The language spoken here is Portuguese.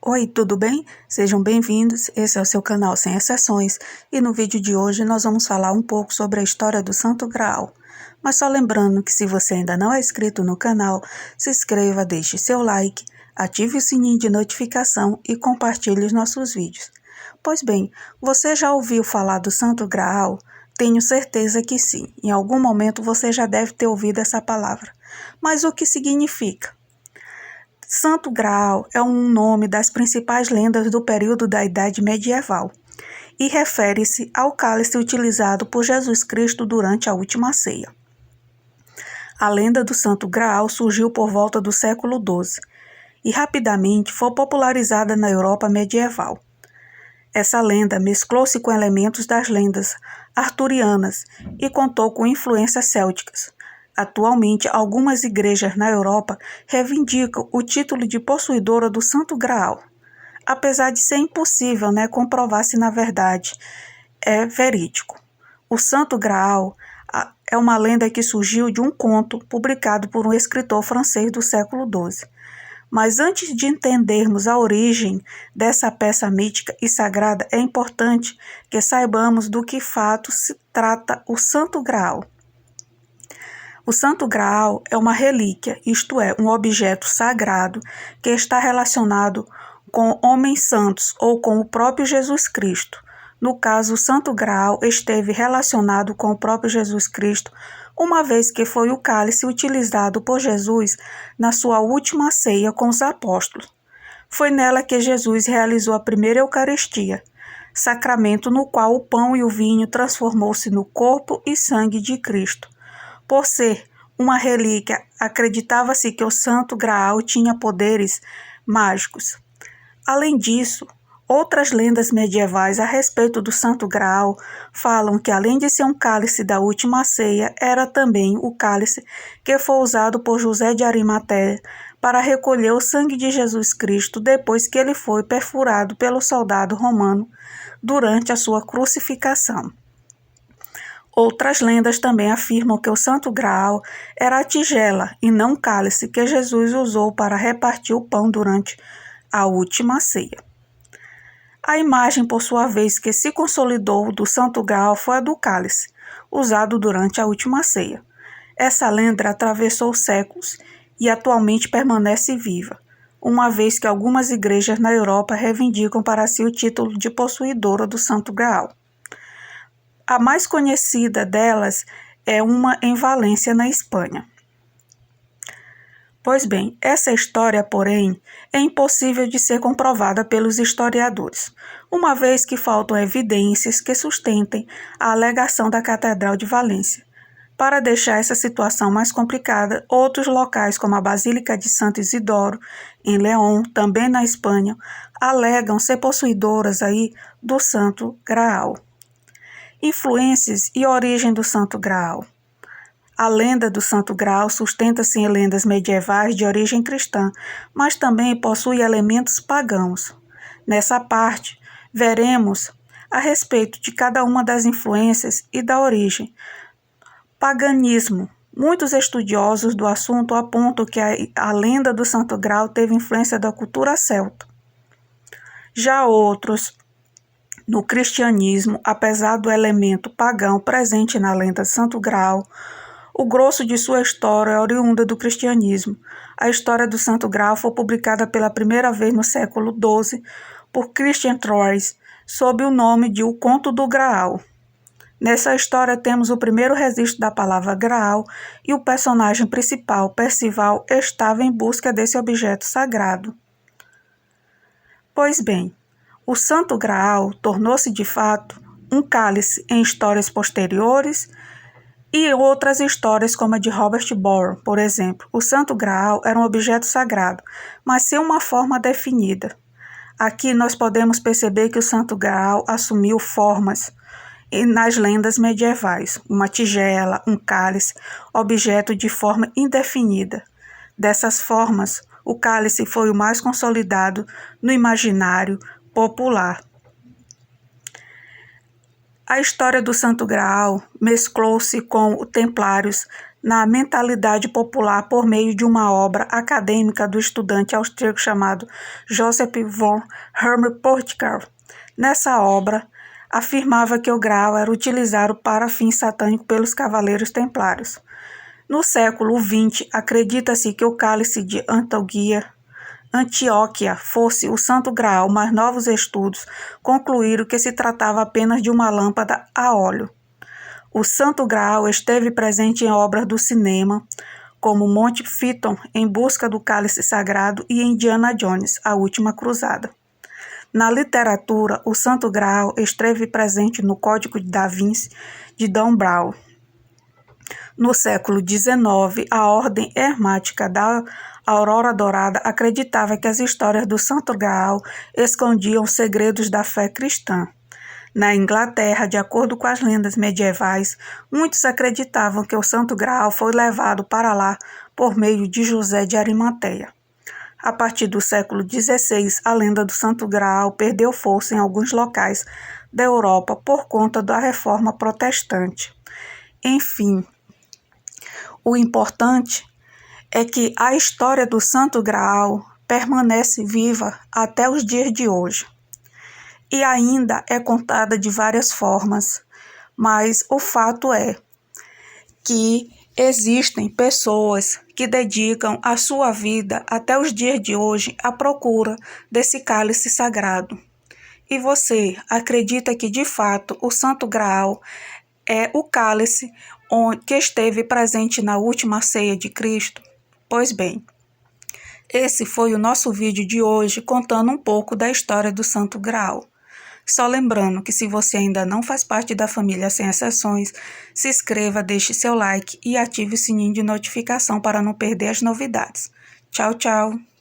Oi, tudo bem? Sejam bem-vindos, esse é o seu canal Sem Exceções e no vídeo de hoje nós vamos falar um pouco sobre a história do Santo Graal. Mas só lembrando que se você ainda não é inscrito no canal, se inscreva, deixe seu like, ative o sininho de notificação e compartilhe os nossos vídeos. Pois bem, você já ouviu falar do Santo Graal? Tenho certeza que sim, em algum momento você já deve ter ouvido essa palavra. Mas o que significa? Santo Graal é um nome das principais lendas do período da Idade Medieval e refere-se ao cálice utilizado por Jesus Cristo durante a Última Ceia. A lenda do Santo Graal surgiu por volta do século XII e rapidamente foi popularizada na Europa medieval. Essa lenda mesclou-se com elementos das lendas arturianas e contou com influências célticas. Atualmente, algumas igrejas na Europa reivindicam o título de possuidora do Santo Graal, apesar de ser impossível, comprovar se na verdade é verídico. O Santo Graal é uma lenda que surgiu de um conto publicado por um escritor francês do século XII. Mas antes de entendermos a origem dessa peça mítica e sagrada, é importante que saibamos do que fato se trata o Santo Graal. O Santo Graal é uma relíquia, isto é, um objeto sagrado que está relacionado com homens santos ou com o próprio Jesus Cristo. No caso, o Santo Graal esteve relacionado com o próprio Jesus Cristo, uma vez que foi o cálice utilizado por Jesus na sua última ceia com os apóstolos. Foi nela que Jesus realizou a primeira Eucaristia, sacramento no qual o pão e o vinho transformou-se no corpo e sangue de Cristo. Por ser uma relíquia, acreditava-se que o Santo Graal tinha poderes mágicos. Além disso, outras lendas medievais a respeito do Santo Graal falam que, além de ser um cálice da última ceia, era também o cálice que foi usado por José de Arimateia para recolher o sangue de Jesus Cristo depois que ele foi perfurado pelo soldado romano durante a sua crucificação. Outras lendas também afirmam que o Santo Graal era a tigela e não o cálice que Jesus usou para repartir o pão durante a última ceia. A imagem, por sua vez, que se consolidou do Santo Graal foi a do cálice, usado durante a última ceia. Essa lenda atravessou séculos e atualmente permanece viva, uma vez que algumas igrejas na Europa reivindicam para si o título de possuidora do Santo Graal. A mais conhecida delas é uma em Valência, na Espanha. Pois bem, essa história, porém, é impossível de ser comprovada pelos historiadores, uma vez que faltam evidências que sustentem a alegação da Catedral de Valência. Para deixar essa situação mais complicada, outros locais, como a Basílica de Santo Isidoro, em León, também na Espanha, alegam ser possuidoras do Santo Graal. Influências e origem do Santo Graal. A lenda do Santo Graal sustenta-se em lendas medievais de origem cristã, mas também possui elementos pagãos. Nessa parte, veremos a respeito de cada uma das influências e da origem. Paganismo. Muitos estudiosos do assunto apontam que a lenda do Santo Graal teve influência da cultura celta. Já outros, no cristianismo, apesar do elemento pagão presente na lenda Santo Graal, o grosso de sua história é oriunda do cristianismo. A história do Santo Graal foi publicada pela primeira vez no século XII por Christian Troyes, sob o nome de O Conto do Graal. Nessa história temos o primeiro registro da palavra Graal e o personagem principal, Percival, estava em busca desse objeto sagrado. Pois bem, o Santo Graal tornou-se de fato um cálice em histórias posteriores e outras histórias como a de Robert Bohr, por exemplo. O Santo Graal era um objeto sagrado, mas sem uma forma definida. Aqui nós podemos perceber que o Santo Graal assumiu formas nas lendas medievais, uma tigela, um cálice, objeto de forma indefinida. Dessas formas, o cálice foi o mais consolidado no imaginário popular. A história do Santo Graal mesclou-se com os templários na mentalidade popular por meio de uma obra acadêmica do estudante austríaco chamado Joseph von Hermann-Portiker. Nessa obra, afirmava que o Graal era utilizado para fins satânicos pelos cavaleiros templários. No século XX, acredita-se que o cálice de Antioquia fosse o Santo Graal, mas novos estudos concluíram que se tratava apenas de uma lâmpada a óleo. O Santo Graal esteve presente em obras do cinema, como Monty Python, Em Busca do Cálice Sagrado, e Indiana Jones, A Última Cruzada. Na literatura, o Santo Graal esteve presente no Código da Vinci, de Dan Brown. No século XIX, a Ordem Hermática da Aurora Dourada acreditava que as histórias do Santo Graal escondiam segredos da fé cristã. Na Inglaterra, de acordo com as lendas medievais, muitos acreditavam que o Santo Graal foi levado para lá por meio de José de Arimateia. A partir do século XVI, a lenda do Santo Graal perdeu força em alguns locais da Europa por conta da Reforma Protestante. Enfim, o importante é que a história do Santo Graal permanece viva até os dias de hoje. E ainda é contada de várias formas, mas o fato é que existem pessoas que dedicam a sua vida até os dias de hoje à procura desse cálice sagrado. E você acredita que de fato o Santo Graal é o cálice que esteve presente na última ceia de Cristo? Pois bem, esse foi o nosso vídeo de hoje contando um pouco da história do Santo Graal. Só lembrando que se você ainda não faz parte da família Sem Exceções, se inscreva, deixe seu like e ative o sininho de notificação para não perder as novidades. Tchau, tchau!